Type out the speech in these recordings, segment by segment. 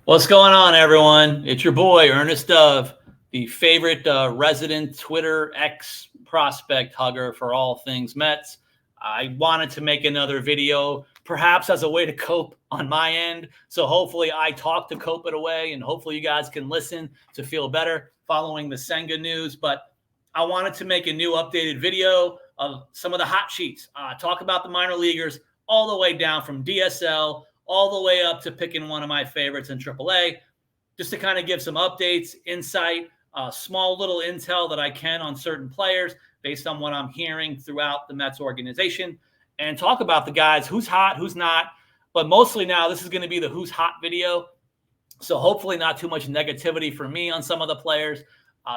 What's going on, everyone? It's your boy, Ernest Dove, the favorite resident Twitter X prospect hugger for all things Mets. I wanted to make another video, perhaps as a way to cope on my end. So hopefully I talk to cope it away, and hopefully you guys can listen to feel better following the Senga news. But I wanted to make a new updated video of some of the hot sheets, talk about the minor leaguers all the way down from DSL all the way up to picking one of my favorites in AAA, just to kind of give some updates, insight, small little intel that I can on certain players based on what I'm hearing throughout the Mets organization, and talk about the guys, who's hot, who's not. But mostly now, this is going to be the who's hot video. So hopefully not too much negativity for me on some of the players.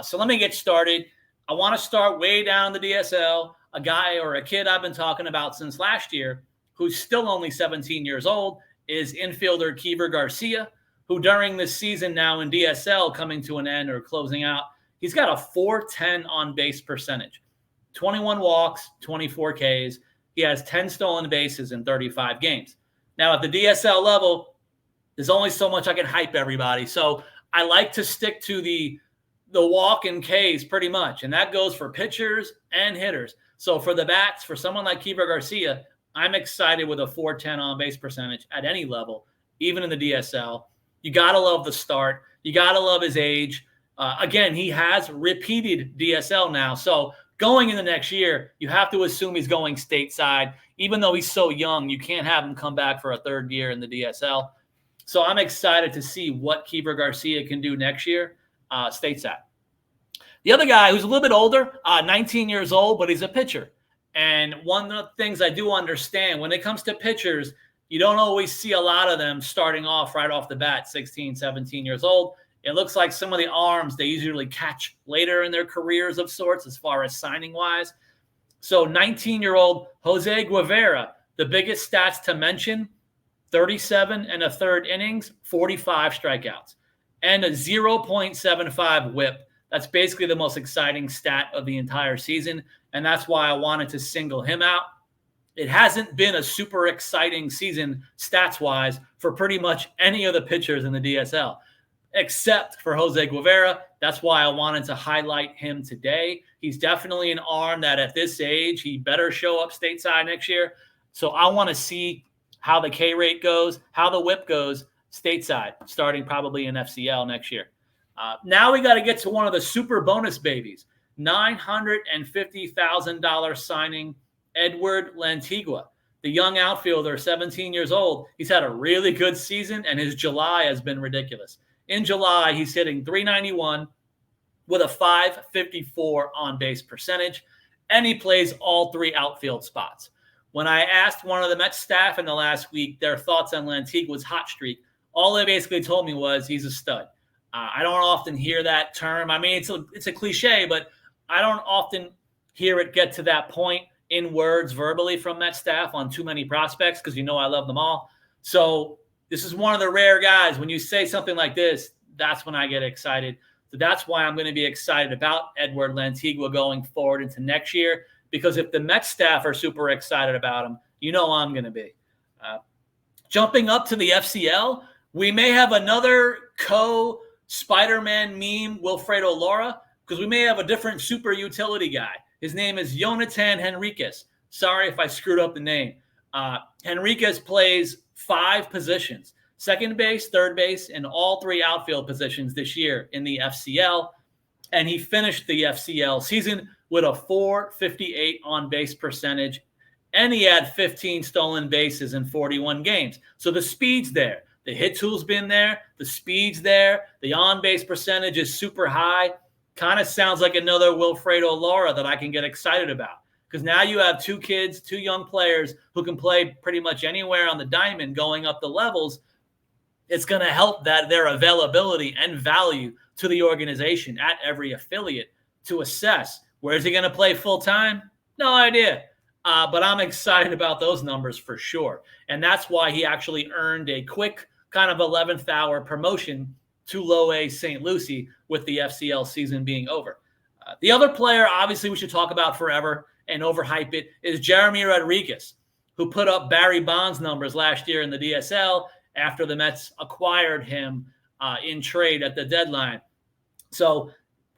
So let me get started. I want to start way down the DSL, a guy or a kid I've been talking about since last year, who's still only 17 years old, is infielder Keiver Garcia, who during this season now in DSL coming to an end or closing out, he's got a 410 on base percentage, 21 walks, 24 Ks. He has 10 stolen bases in 35 games. Now at the DSL level, there's only so much I can hype everybody. So I like to stick to the walk and Ks pretty much. And that goes for pitchers and hitters. So for the bats, for someone like Keiver Garcia, I'm excited with a 410 on base percentage at any level, even in the DSL. You got to love the start. You got to love his age. Again, he has repeated DSL now. So going into next year, you have to assume he's going stateside. Even though he's so young, you can't have him come back for a third year in the DSL. So I'm excited to see what Keiver Garcia can do next year stateside. The other guy who's a little bit older, 19 years old, but he's a pitcher. And one of the things I do understand, when it comes to pitchers, you don't always see a lot of them starting off right off the bat, 16, 17 years old. It looks like some of the arms they usually catch later in their careers of sorts as far as signing-wise. So 19-year-old Jose Guevara, the biggest stats to mention, 37 and a third innings, 45 strikeouts, and a 0.75 whip. That's basically the most exciting stat of the entire season, and that's why I wanted to single him out. It hasn't been a super exciting season stats-wise for pretty much any of the pitchers in the DSL, except for Jose Guevara. That's why I wanted to highlight him today. He's definitely an arm that at this age, he better show up stateside next year. So I want to see how the K rate goes, how the whip goes stateside, starting probably in FCL next year. Now we got to get to one of the super bonus babies, $950,000 signing Edward Lantigua, the young outfielder, 17 years old. He's had a really good season, and his July has been ridiculous. In July, he's hitting .391 with a .554 on-base percentage, and he plays all three outfield spots. When I asked one of the Mets staff in the last week their thoughts on Lantigua's hot streak, all they basically told me was he's a stud. I don't often hear that term. I mean, it's a cliche, but I don't often hear it get to that point in words verbally from Met staff on too many prospects, because I love them all. So this is one of the rare guys. When you say something like this, that's when I get excited. So that's why I'm going to be excited about Edward Lantigua going forward into next year, because if the Met staff are super excited about him, I'm going to be. Jumping up to the FCL, we may have another Spider-Man meme, Wilfredo Lara, because we may have a different super utility guy. His name is Jonathan Henriquez. Sorry if I screwed up the name. Henriquez plays 5 positions, second base, third base, and all 3 outfield positions this year in the FCL. And he finished the FCL season with a .458 on-base percentage, and he had 15 stolen bases in 41 games. So the speed's there. The hit tool's been there. The speed's there. The on-base percentage is super high. Kind of sounds like another Wilfredo Lara that I can get excited about. Because now you have 2 kids, 2 young players who can play pretty much anywhere on the diamond going up the levels. It's going to help that their availability and value to the organization at every affiliate to assess. Where is he going to play full-time? No idea. But I'm excited about those numbers for sure. And that's why he actually earned a quick kind of 11th hour promotion to low A St. Lucie with the FCL season being over. The other player, obviously, we should talk about forever and overhype it, is Jeremy Rodriguez, who put up Barry Bonds numbers last year in the DSL after the Mets acquired him in trade at the deadline. So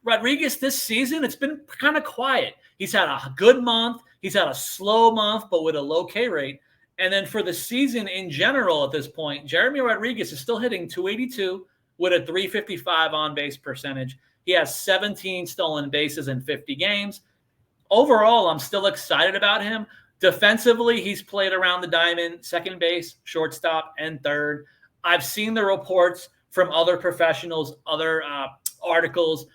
Rodriguez this season, it's been kind of quiet. He's had a good month. He's had a slow month, but with a low K rate. And then for the season in general at this point, Jeremy Rodriguez is still hitting 282 with a 355 on-base percentage. He has 17 stolen bases in 50 games. Overall, I'm still excited about him. Defensively, he's played around the diamond, second base, shortstop, and third. I've seen the reports from other professionals, other articles,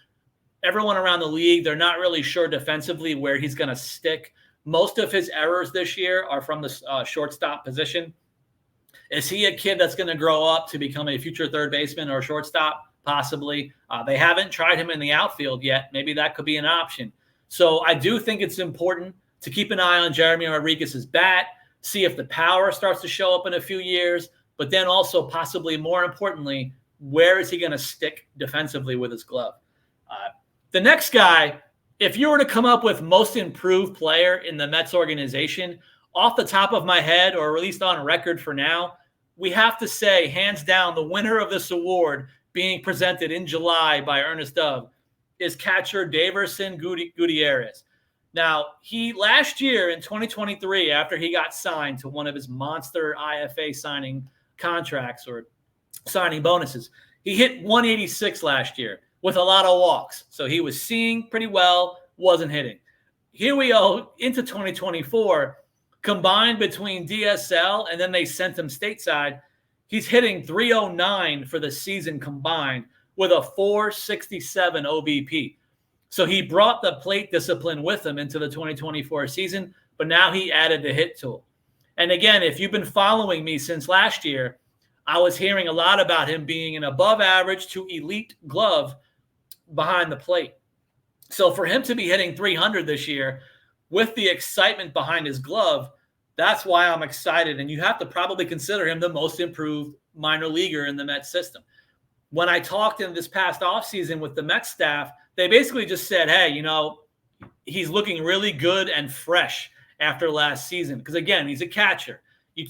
everyone around the league. They're not really sure defensively where he's going to stick. Most of his errors this year are from the shortstop position. Is he a kid that's going to grow up to become a future third baseman or shortstop? Possibly. They haven't tried him in the outfield yet. Maybe that could be an option. So I do think it's important to keep an eye on Jeremy Rodriguez's bat, see if the power starts to show up in a few years, but then also possibly more importantly, where is he going to stick defensively with his glove? The next guy, if you were to come up with most improved player in the Mets organization, off the top of my head, or at least on record for now, we have to say, hands down, the winner of this award being presented in July by Ernest Dove is catcher Daverson Gutierrez. Now, he last year in 2023, after he got signed to one of his monster IFA signing contracts or signing bonuses, he hit 186 last year with a lot of walks. So he was seeing pretty well, wasn't hitting. Here we go into 2024, combined between DSL and then they sent him stateside. He's hitting 309 for the season combined with a 467 OBP. So he brought the plate discipline with him into the 2024 season, but now he added the hit tool. And again, if you've been following me since last year, I was hearing a lot about him being an above average to elite glove behind the plate. So for him to be hitting 300 this year with the excitement behind his glove, that's why I'm excited. And you have to probably consider him the most improved minor leaguer in the Mets system. When I talked in this past offseason with the Mets staff, they basically just said, hey, you know, he's looking really good and fresh after last season. Because, again, he's a catcher.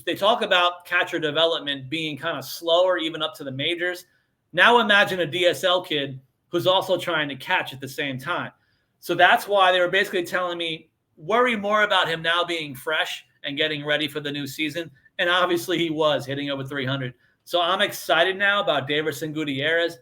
They talk about catcher development being kind of slower even up to the majors. Now imagine a DSL kid who's also trying to catch at the same time. So that's why they were basically telling me, worry more about him now being fresh and getting ready for the new season. And obviously he was hitting over 300. So I'm excited now about Daverson Gutierrez.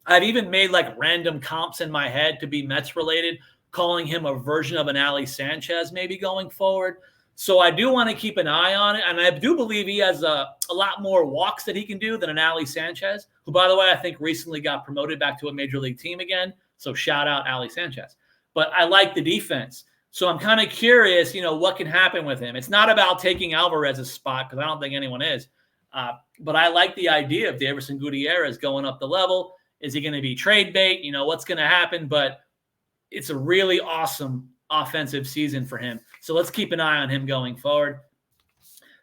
I've even made like random comps in my head to be Mets related, calling him a version of an Ali Sanchez maybe going forward. So I do want to keep an eye on it. And I do believe he has a lot more walks that he can do than an Ali Sanchez, who, by the way, I think recently got promoted back to a major league team again. So shout out Ali Sanchez. But I like the defense. So I'm kind of curious, you know, what can happen with him. It's not about taking Alvarez's spot because I don't think anyone is. But I like the idea of Daverson Gutierrez going up the level. Is he going to be trade bait? You know, what's going to happen? But it's a really awesome offensive season for him. So let's keep an eye on him going forward.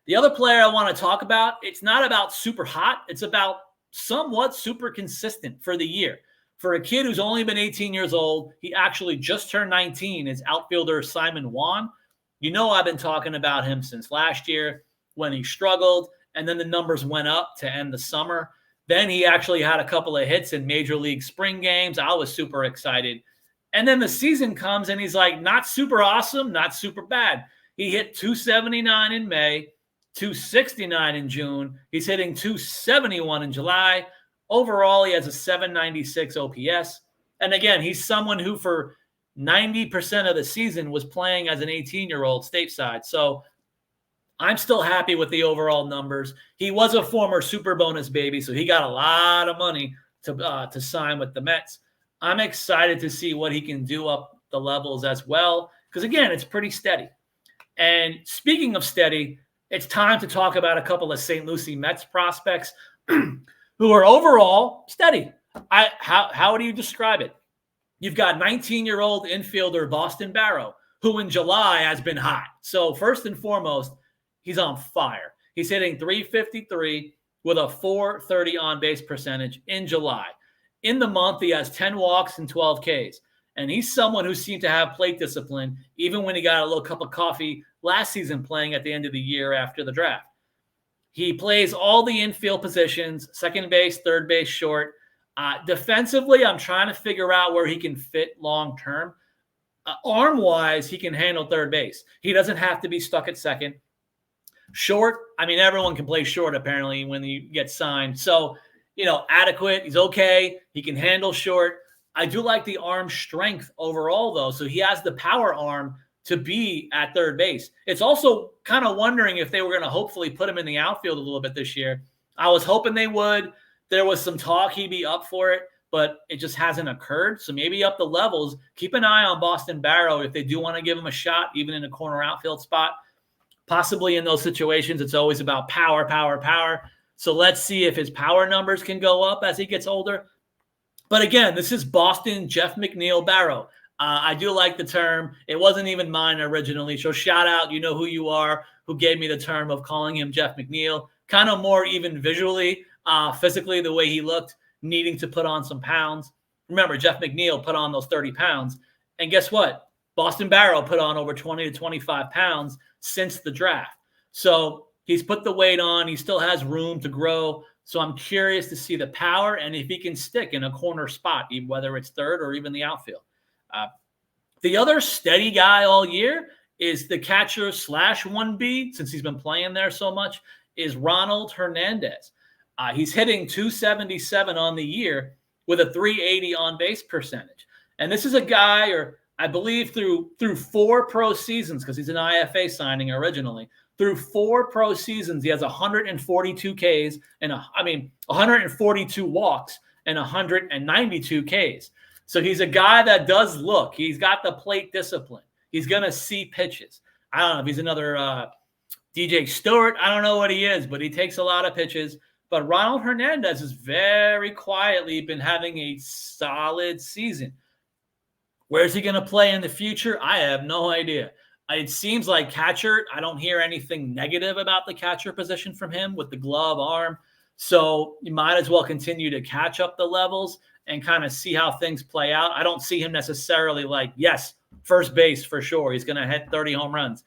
The other player I want to talk about, it's not about super hot. It's about somewhat super consistent for the year. For a kid who's only been 18 years old, he actually just turned 19, is outfielder Simon Juan. You know I've been talking about him since last year when he struggled, and then the numbers went up to end the summer. Then he actually had a couple of hits in Major League spring games. I was super excited. And then the season comes, and he's like, not super awesome, not super bad. He hit 279 in May, 269 in June. He's hitting 271 in July. Overall, he has a 796 OPS. And again, he's someone who for 90% of the season was playing as an 18-year-old stateside. So I'm still happy with the overall numbers. He was a former super bonus baby, so he got a lot of money to sign with the Mets. I'm excited to see what he can do up the levels as well, because, again, it's pretty steady. And speaking of steady, it's time to talk about a couple of St. Lucie Mets prospects who are overall steady. How do you describe it? You've got 19-year-old infielder Boston Barrow, who in July has been hot. So first and foremost, he's on fire. He's hitting 353 with a 430 on-base percentage in July. In the month, he has 10 walks and 12 Ks. And he's someone who seemed to have plate discipline, even when he got a little cup of coffee last season playing at the end of the year after the draft. He plays all the infield positions, second base, third base, short. Defensively, I'm trying to figure out where he can fit long term. Arm-wise, he can handle third base. He doesn't have to be stuck at second. Short, I mean, everyone can play short apparently when you get signed. So, adequate. He's okay. He can handle short. I do like the arm strength overall, though. So he has the power arm to be at third base. It's also kind of wondering if they were going to hopefully put him in the outfield a little bit this year. I was hoping they would. There was some talk he'd be up for it, but it just hasn't occurred. So maybe up the levels. Keep an eye on Boston Barrow if they do want to give him a shot, even in a corner outfield spot. Possibly in those situations, it's always about power, power, power. So let's see if his power numbers can go up as he gets older. But again, this is Boston Jeff McNeil Barrow. I do like the term. It wasn't even mine originally. So shout out, you know who you are, who gave me the term of calling him Jeff McNeil. Kind of more even visually, physically, the way he looked, needing to put on some pounds. Remember, Jeff McNeil put on those 30 pounds. And guess what? Boston Barrow put on over 20 to 25 pounds since the draft. So he's put the weight on. He still has room to grow. So I'm curious to see the power and if he can stick in a corner spot, whether it's third or even the outfield. The other steady guy all year is the catcher / 1B, since he's been playing there so much, is Ronald Hernandez. He's hitting 277 on the year with a 380 on-base percentage. And this is a guy, or I believe through 4 pro seasons, because he's an IFA signing originally, through 4 pro seasons, he has 142 Ks and 142 walks and 192 Ks. So he's a guy that does look. He's got the plate discipline. He's going to see pitches. I don't know if he's another DJ Stewart. I don't know what he is, but he takes a lot of pitches. But Ronald Hernandez has very quietly been having a solid season. Where's he going to play in the future? I have no idea. It seems like catcher. I don't hear anything negative about the catcher position from him with the glove arm. So you might as well continue to catch up the levels and kind of see how things play out. I don't see him necessarily like, yes, first base for sure. He's going to hit 30 home runs.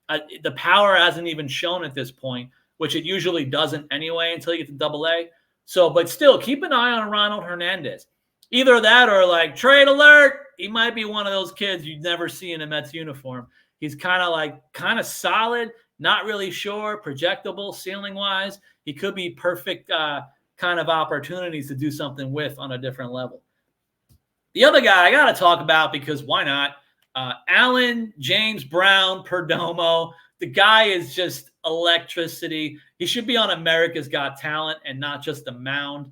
The power hasn't even shown at this point, which it usually doesn't anyway until you get to Double-A. So, but still, keep an eye on Ronald Hernandez. Either that or like trade alert. He might be one of those kids you'd never see in a Mets uniform. He's kind of solid, not really sure, projectable, ceiling-wise. He could be perfect kind of opportunities to do something with on a different level. The other guy I got to talk about, because why not? Alan James Brown Perdomo. The guy is just electricity. He should be on America's Got Talent and not just a mound.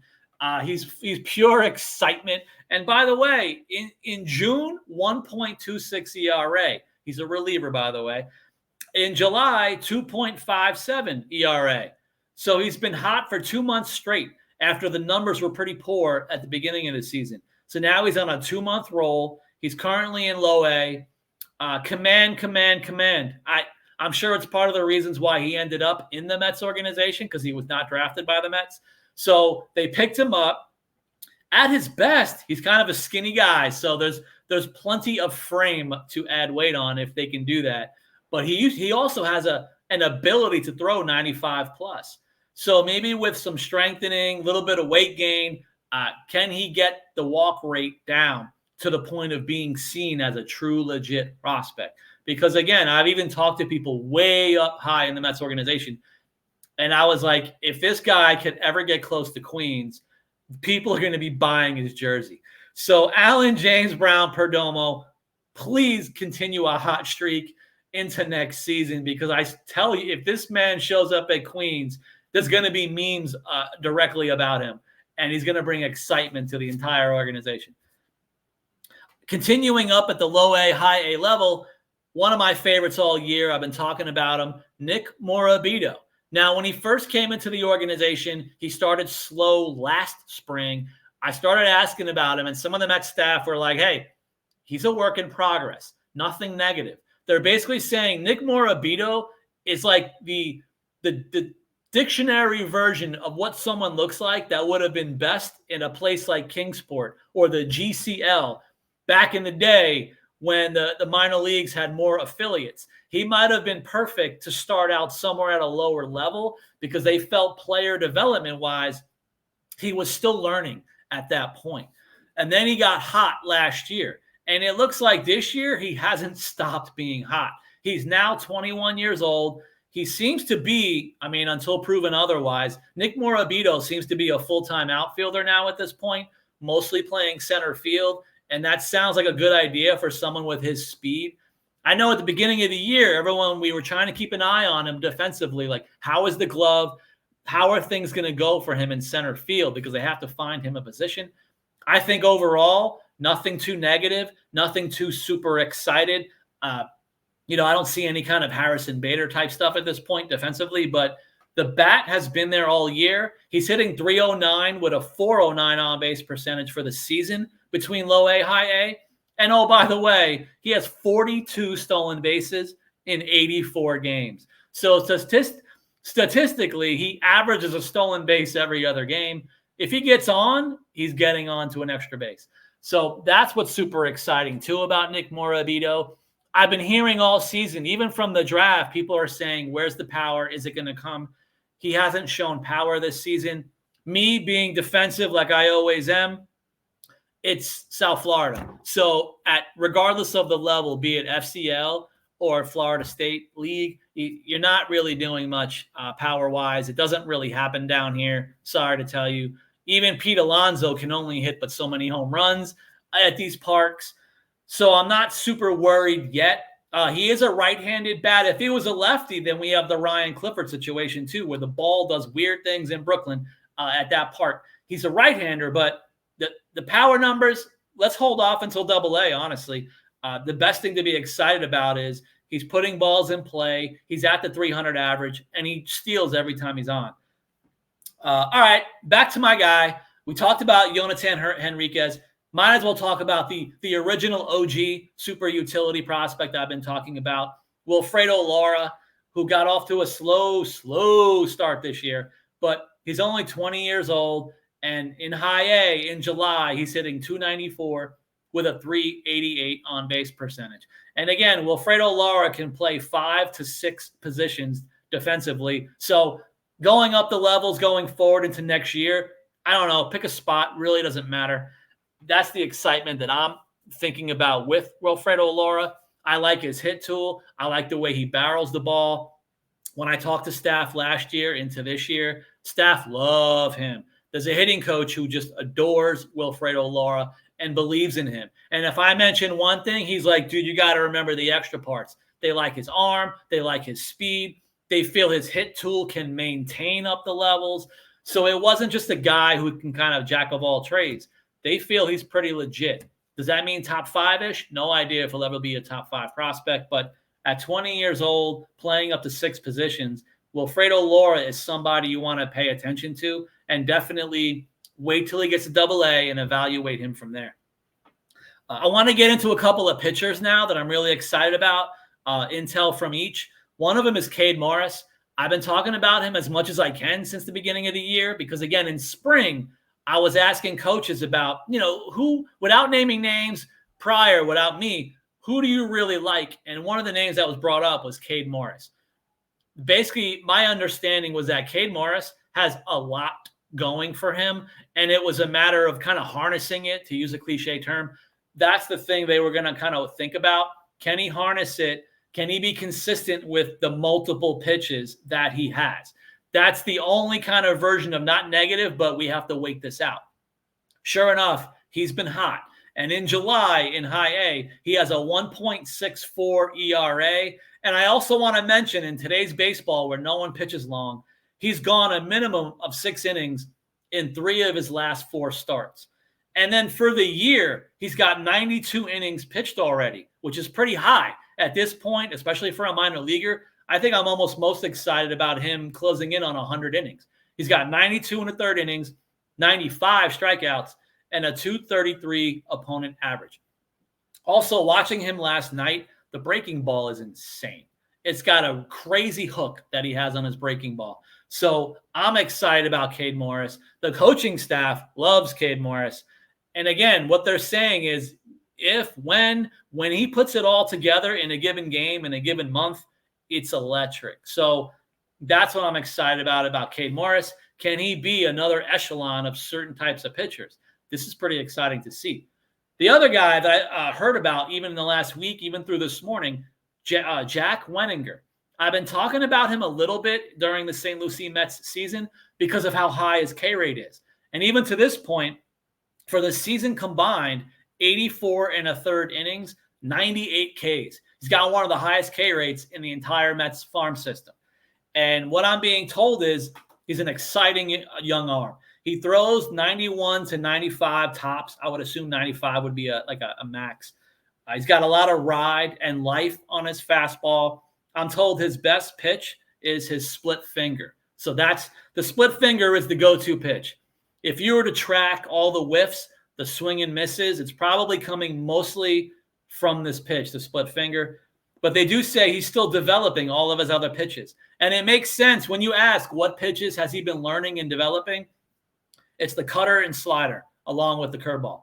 He's pure excitement. And by the way, in June, 1.26 ERA. He's a reliever, by the way. In July, 2.57 ERA. So he's been hot for 2 months straight after the numbers were pretty poor at the beginning of the season. So now he's on a 2-month roll. He's currently in low A. Command. I'm sure it's part of the reasons why he ended up in the Mets organization, because he was not drafted by the Mets. So they picked him up. At his best, he's kind of a skinny guy. So there's plenty of frame to add weight on if they can do that. But he also has an ability to throw 95 plus. So maybe with some strengthening, a little bit of weight gain, can he get the walk rate down to the point of being seen as a true, legit prospect? Because, again, I've even talked to people way up high in the Mets organization, and I was like, if this guy could ever get close to Queens, people are going to be buying his jersey. So Alan James Brown Perdomo, please continue a hot streak into next season, because I tell you, if this man shows up at Queens, there's going to be memes directly about him, and he's going to bring excitement to the entire organization. Continuing up at the low A, high A level, one of my favorites all year, I've been talking about him, Nick Morabo. Now, when he first came into the organization, he started slow last spring. I started asking about him, and some of the Mets staff were like, hey, he's a work in progress, nothing negative. They're basically saying Nick Morabo is like the dictionary version of what someone looks like that would have been best in a place like Kingsport or the GCL back in the day when the minor leagues had more affiliates. He might have been perfect to start out somewhere at a lower level because they felt player development-wise, he was still learning at that point. And then he got hot last year. And it looks like this year he hasn't stopped being hot. He's now 21 years old. He seems to be, I mean, until proven otherwise, Nick Morabito seems to be a full-time outfielder now at this point, mostly playing center field. And that sounds like a good idea for someone with his speed. I know at the beginning of the year, we were trying to keep an eye on him defensively. Like, how is the glove? How are things going to go for him in center field? Because they have to find him a position. I think overall, nothing too negative, nothing too super excited. I don't see any kind of Harrison Bader type stuff at this point defensively, but the bat has been there all year. He's hitting .309 with a .409 on-base percentage for the season between low A, high A. And oh, by the way, he has 42 stolen bases in 84 games. So statistically, he averages a stolen base every other game. If he gets on, he's getting on to an extra base. So that's what's super exciting, too, about Nick Morabito. I've been hearing all season, even from the draft, people are saying, where's the power? Is it going to come? He hasn't shown power this season. Me being defensive like I always am, it's South Florida. So regardless of the level, be it FCL or Florida State League, you're not really doing much power-wise. It doesn't really happen down here. Sorry to tell you. Even Pete Alonso can only hit but so many home runs at these parks. So I'm not super worried yet. He is a right-handed bat. If he was a lefty, then we have the Ryan Clifford situation too, where the ball does weird things in Brooklyn at that park. He's a right-hander, but the power numbers, let's hold off until AA, honestly. The best thing to be excited about is he's putting balls in play. He's at the 300 average, and he steals every time he's on. All right, back to my guy. We talked about Jonathan Henriquez. Might as well talk about the original OG super utility prospect I've been talking about, Wilfredo Lara, who got off to a slow start this year, but he's only 20 years old, and in high A in July, he's hitting .294 with a .388 on-base percentage. And again, Wilfredo Lara can play 5 to 6 positions defensively. So going up the levels, going forward into next year, I don't know, pick a spot, really doesn't matter. That's the excitement that I'm thinking about with Wilfredo Lara. I like his hit tool. I like the way he barrels the ball. When I talked to staff last year into this year, staff love him. There's a hitting coach who just adores Wilfredo Lara and believes in him. And if I mention one thing, he's like, dude, you got to remember the extra parts. They like his arm. They like his speed. They feel his hit tool can maintain up the levels. So it wasn't just a guy who can kind of jack of all trades. They feel he's pretty legit. Does that mean top 5-ish? No idea if he'll ever be a top 5 prospect. But at 20 years old, playing up to 6 positions, Wilfredo Lara is somebody you want to pay attention to, and definitely wait till he gets to AA and evaluate him from there. I want to get into a couple of pitchers now that I'm really excited about, intel from each. One of them is Cade Morris. I've been talking about him as much as I can since the beginning of the year because, again, in spring, I was asking coaches about, who, without naming names prior, without me, who do you really like? And one of the names that was brought up was Cade Morris. Basically, my understanding was that Cade Morris has a lot going for him, and it was a matter of kind of harnessing it, to use a cliche term. That's the thing they were going to kind of think about. Can he harness it? Can he be consistent with the multiple pitches that he has? That's the only kind of version of not negative, but we have to wait this out. Sure enough, he's been hot. And in July, in high A, he has a 1.64 ERA. And I also want to mention in today's baseball where no one pitches long, he's gone a minimum of 6 innings in 3 of his last 4 starts. And then for the year, he's got 92 innings pitched already, which is pretty high at this point, especially for a minor leaguer. I think I'm almost most excited about him closing in on 100 innings. He's got 92 in the 3rd innings, 95 strikeouts, and a .233 opponent average. Also, watching him last night, the breaking ball is insane. It's got a crazy hook that he has on his breaking ball. So I'm excited about Cade Morris. The coaching staff loves Cade Morris. And again, what they're saying is when he puts it all together in a given game, in a given month, it's electric. So that's what I'm excited about Cade Morris. Can he be another echelon of certain types of pitchers? This is pretty exciting to see. The other guy that I heard about even in the last week, even through this morning, Jack Wenninger. I've been talking about him a little bit during the St. Lucie Mets season because of how high his K rate is. And even to this point, for the season combined, 84 and a third innings, 98 Ks. He's got one of the highest K rates in the entire Mets farm system. And what I'm being told is he's an exciting young arm. He throws 91 to 95 tops. I would assume 95 would be a max. He's got a lot of ride and life on his fastball. I'm told his best pitch is his split finger. So that's the split finger is the go-to pitch. If you were to track all the whiffs, the swing and misses, it's probably coming mostly from this pitch, the split finger. But they do say he's still developing all of his other pitches. And it makes sense when you ask what pitches has he been learning and developing. It's the cutter and slider along with the curveball.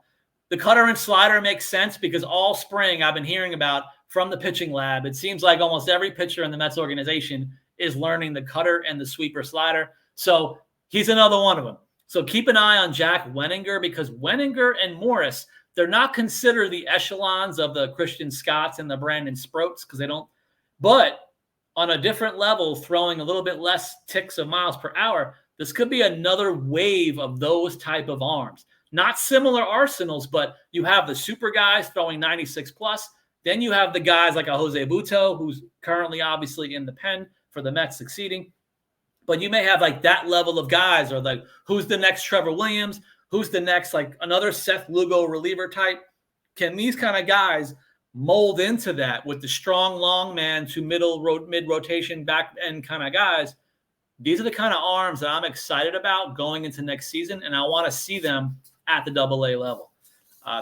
The cutter and slider makes sense because all spring I've been hearing about from the pitching lab. It seems like almost every pitcher in the Mets organization is learning the cutter and the sweeper slider. So he's another one of them. So keep an eye on Jack Wenninger because Wenninger and Morris, they're not considered the echelons of the Christian Scotts and the Brandon Sproats because they don't. But on a different level, throwing a little bit less ticks of miles per hour, this could be another wave of those type of arms. Not similar arsenals, but you have the super guys throwing 96 plus. Then you have the guys like a Jose Butto, who's currently obviously in the pen for the Mets succeeding. But you may have like that level of guys or like who's the next Trevor Williams? Who's the next like another Seth Lugo reliever type? Can these kind of guys mold into that with the strong long man to mid rotation back end kind of guys? These are the kind of arms that I'm excited about going into next season, and I want to see them at the AA level.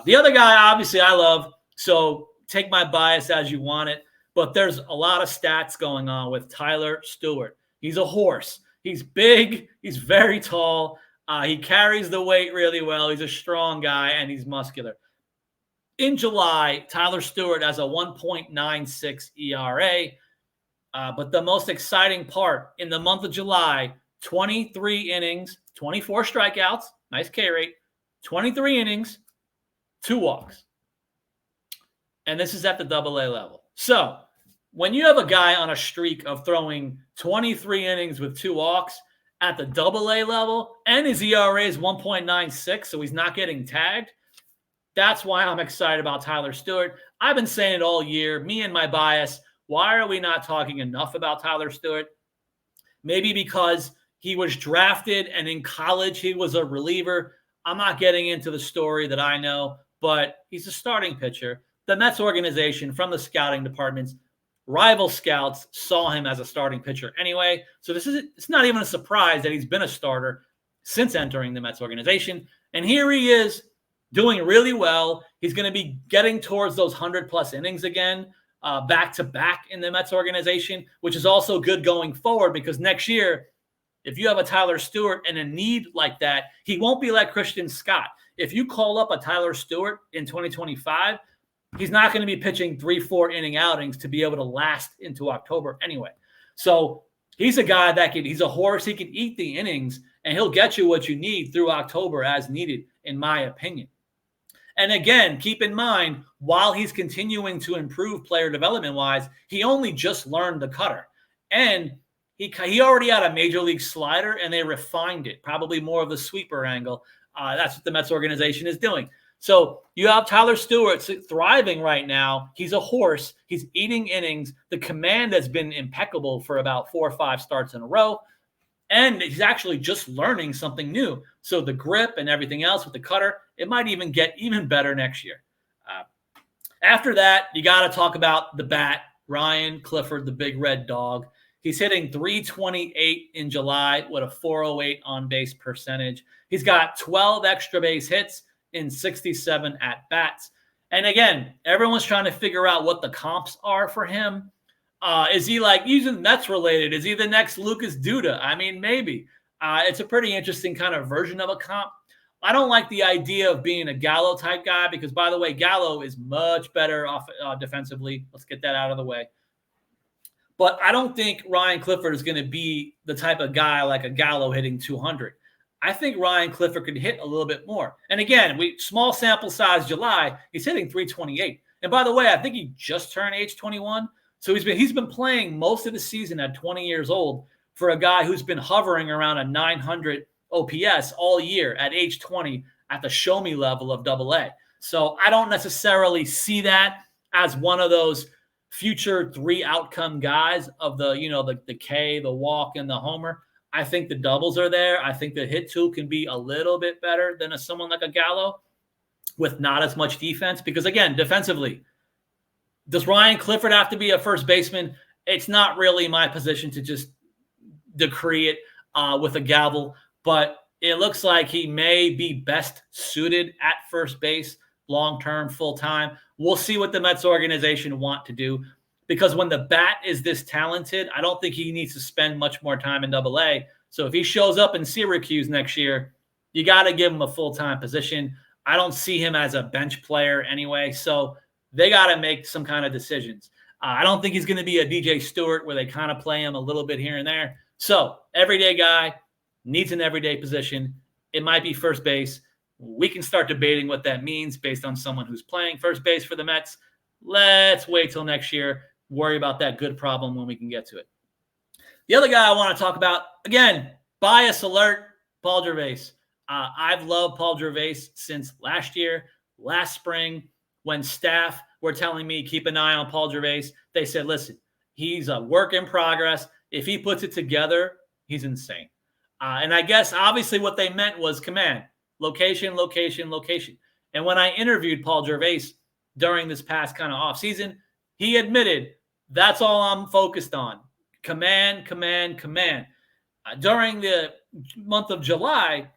The other guy, obviously, I love, so take my bias as you want it, but there's a lot of stats going on with Tyler Stewart. He's a horse. He's big. He's very tall. He carries the weight really well. He's a strong guy, and he's muscular. In July, Tyler Stewart has a 1.96 ERA. But the most exciting part, in the month of July, 23 innings, 24 strikeouts, nice K rate, 23 innings, 2 walks. And this is at the AA level. So when you have a guy on a streak of throwing 23 innings with 2 walks at the AA level, and his ERA is 1.96, so he's not getting tagged, that's why I'm excited about Tyler Stewart. I've been saying it all year, me and my bias. Why are we not talking enough about Tyler Stewart? Maybe because he was drafted and in college he was a reliever. I'm not getting into the story that I know, but he's a starting pitcher. The Mets organization from the scouting departments, rival scouts saw him as a starting pitcher anyway. So it's not even a surprise that he's been a starter since entering the Mets organization. And here he is doing really well. He's going to be getting towards those 100+ innings again. Back-to-back in the Mets organization, which is also good going forward because next year, if you have a Tyler Stewart and a need like that, he won't be like Christian Scott. If you call up a Tyler Stewart in 2025, he's not going to be pitching 3-4 inning outings to be able to last into October anyway. So he's a guy he's a horse. He can eat the innings, and he'll get you what you need through October as needed, in my opinion. And again, keep in mind, while he's continuing to improve player development-wise, he only just learned the cutter. And he already had a major league slider, and they refined it, probably more of the sweeper angle. That's what the Mets organization is doing. So you have Tyler Stewart thriving right now. He's a horse. He's eating innings. The command has been impeccable for about 4 or 5 starts in a row. And he's actually just learning something new. So the grip and everything else with the cutter, it might even get even better next year. After that, you got to talk about the bat, Ryan Clifford, the big red dog. He's hitting 328 in July with a 408 on-base percentage. He's got 12 extra base hits in 67 at-bats. And again, everyone's trying to figure out what the comps are for him. Is he like using Mets related? Is he the next Lucas Duda? I mean, maybe. It's a pretty interesting kind of version of a comp. I don't like the idea of being a Gallo type guy because, by the way, Gallo is much better off defensively. Let's get that out of the way. But I don't think Ryan Clifford is going to be the type of guy like a Gallo hitting 200. I think Ryan Clifford could hit a little bit more. And again, small sample size July, he's hitting 328. And by the way, I think he just turned age 21. So he's been playing most of the season at 20 years old for a guy who's been hovering around a 900 OPS all year at age 20 at the show me level of AA. So I don't necessarily see that as one of those future 3 outcome guys of the K, the walk, and the homer. I think the doubles are there. I think the hit tool can be a little bit better than someone like a Gallo with not as much defense. Because again, defensively, does Ryan Clifford have to be a first baseman? It's not really my position to just decree it with a gavel, but it looks like he may be best suited at first base long-term, full-time. We'll see what the Mets organization want to do, because when the bat is this talented, I don't think he needs to spend much more time in AA. So if he shows up in Syracuse next year, you got to give him a full-time position. I don't see him as a bench player anyway, so they got to make some kind of decisions. I don't think he's going to be a DJ Stewart where they kind of play him a little bit here and there. So everyday guy needs an everyday position. It might be first base. We can start debating what that means based on someone who's playing first base for the Mets. Let's wait till next year. Worry about that good problem when we can get to it. The other guy I want to talk about, again, bias alert, Paul Gervais. I've loved Paul Gervais since last year, last spring, when staff were telling me keep an eye on Paul Gervais. They said, listen, he's a work in progress. If he puts it together, he's insane. And I guess obviously what they meant was command. Location, location, location. And when I interviewed Paul Gervais during this past kind of offseason, he admitted that's all I'm focused on. Command, command, command. During the month of July,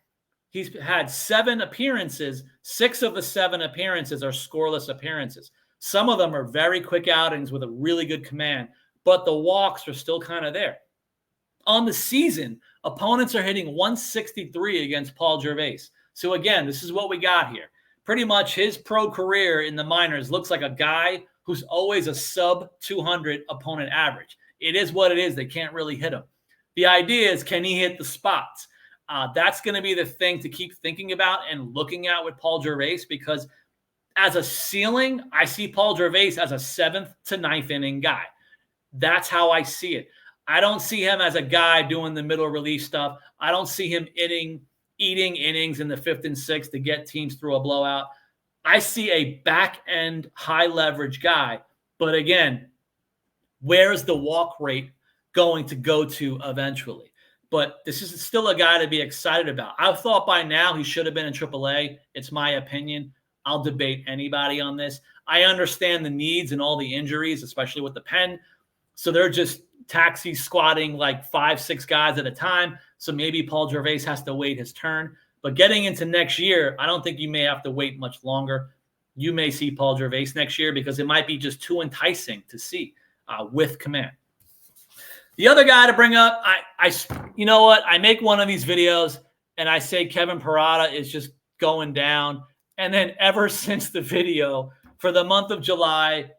he's had 7 appearances. 6 of the 7 appearances are scoreless appearances. Some of them are very quick outings with a really good command, but the walks are still kind of there. On the season, opponents are hitting 163 against Paul Gervais. So again, this is what we got here. Pretty much his pro career in the minors looks like a guy who's always a sub 200 opponent average. It is what it is. They can't really hit him. The idea is, can he hit the spots? That's going to be the thing to keep thinking about and looking at with Paul Gervais, because as a ceiling, I see Paul Gervais as a 7th to 9th inning guy. That's how I see it. I don't see him as a guy doing the middle relief stuff. I don't see him eating innings in the 5th and 6th to get teams through a blowout. I see a back-end high-leverage guy. But again, where's the walk rate going to go to eventually? But this is still a guy to be excited about. I thought by now he should have been in AAA. It's my opinion. I'll debate anybody on this. I understand the needs and all the injuries, especially with the pen. So they're just taxi squatting like 5-6 guys at a time. So maybe Paul Gervais has to wait his turn. But getting into next year, I don't think you may have to wait much longer. You may see Paul Gervais next year because it might be just too enticing to see with command. The other guy to bring up, you know what? I make one of these videos and I say Kevin Parada is just going down. And then ever since the video for the month of July,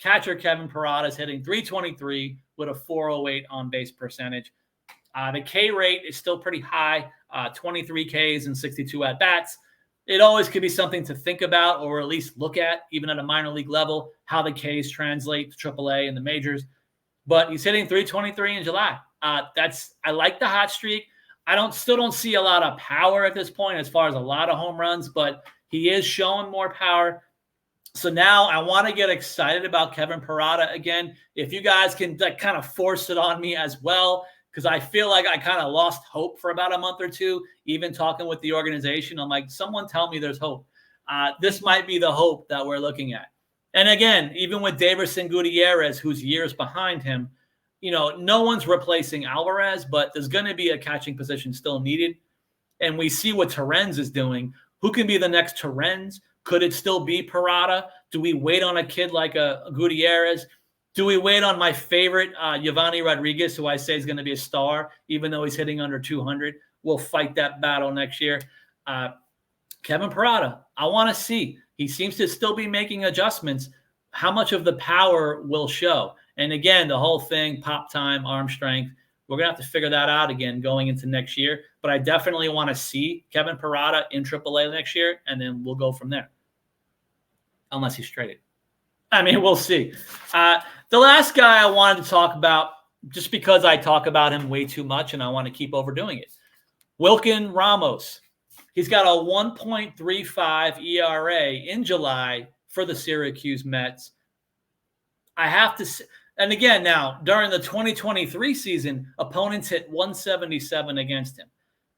catcher Kevin Parada is hitting 323 with a 408 on base percentage. The K rate is still pretty high, 23 Ks and 62 at-bats. It always could be something to think about or at least look at, even at a minor league level, how the Ks translate to AAA and the majors. But he's hitting 323 in July. I like the hot streak. Still don't see a lot of power at this point as far as a lot of home runs, but he is showing more power. So now I want to get excited about Kevin Parada again. If you guys can kind of force it on me as well, because I feel like I kind of lost hope for about a month or two, even talking with the organization. I'm like, someone tell me there's hope. This might be the hope that we're looking at. And again, even with Daverson Gutierrez, who's years behind him, no one's replacing Alvarez, but there's going to be a catching position still needed. And we see what Terrens is doing. Who can be the next Terrens? Could it still be Parada? Do we wait on a kid like a Gutierrez? Do we wait on my favorite, Giovanni Rodriguez, who I say is going to be a star, even though he's hitting under 200? We'll fight that battle next year. Kevin Parada, I want to see. He seems to still be making adjustments. How much of the power will show? And again, the whole thing, pop time, arm strength, we're going to have to figure that out again going into next year. But I definitely want to see Kevin Parada in AAA next year, and then we'll go from there. Unless he's traded. I mean, we'll see. The last guy I wanted to talk about, just because I talk about him way too much and I want to keep overdoing it, Wilin Ramos. He's got a 1.35 ERA in July for the Syracuse Mets. I have to say, and again, now, during the 2023 season, opponents hit 177 against him.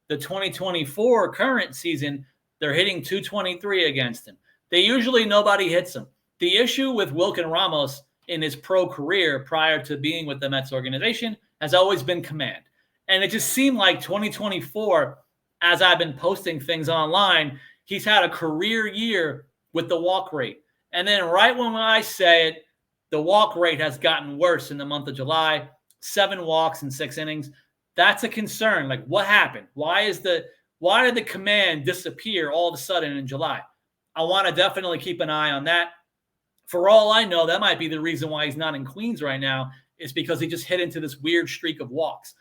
The 2024 current season, they're hitting 223 against him. Nobody hits him. The issue with Wilin Ramos in his pro career prior to being with the Mets organization has always been command. And it just seemed like 2024, as I've been posting things online, he's had a career year with the walk rate. And then right when I say it, the walk rate has gotten worse in the month of July, 7 walks in 6 innings. That's a concern. Like, what happened? Why did the command disappear all of a sudden in July? I want to definitely keep an eye on that. For all I know, that might be the reason why he's not in Queens right now, is because he just hit into this weird streak of walks.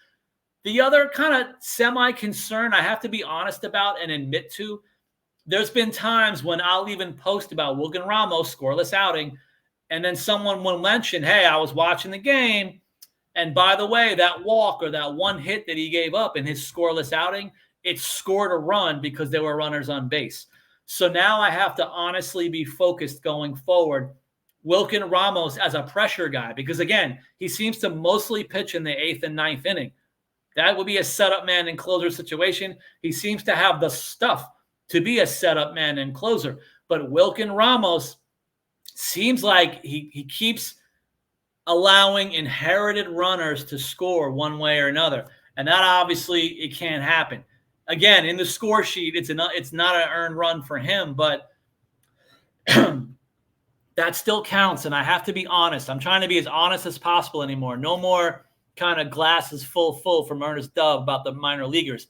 The other kind of semi-concern I have to be honest about and admit to, there's been times when I'll even post about Wilin Ramos' scoreless outing, and then someone will mention, hey, I was watching the game, and by the way, that walk or that one hit that he gave up in his scoreless outing, it scored a run because there were runners on base. So now I have to honestly be focused going forward. Wilin Ramos as a pressure guy, because again, he seems to mostly pitch in the 8th and 9th inning. That would be a setup man and closer situation. He seems to have the stuff to be a setup man and closer. But Wilin Ramos seems like he keeps allowing inherited runners to score one way or another. And that obviously it can't happen. Again, in the score sheet, it's not an earned run for him, but that still counts. And I have to be honest. I'm trying to be as honest as possible anymore. No more kind of glasses full from Ernest Dove about the minor leaguers.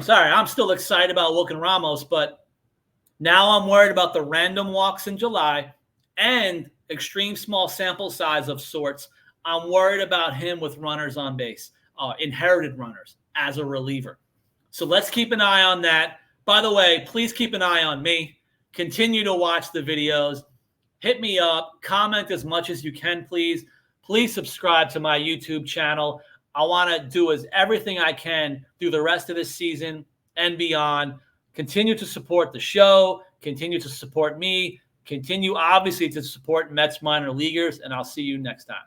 Sorry, I'm still excited about Wilin Ramos, but now I'm worried about the random walks in July and extreme small sample size of sorts. I'm worried about him with runners on base, inherited runners as a reliever. So let's keep an eye on that. By the way, please keep an eye on me. Continue to watch the videos. Hit me up. Comment as much as you can, please. Please subscribe to my YouTube channel. I want to do everything I can through the rest of this season and beyond. Continue to support the show. Continue to support me. Continue, obviously, to support Mets minor leaguers. And I'll see you next time.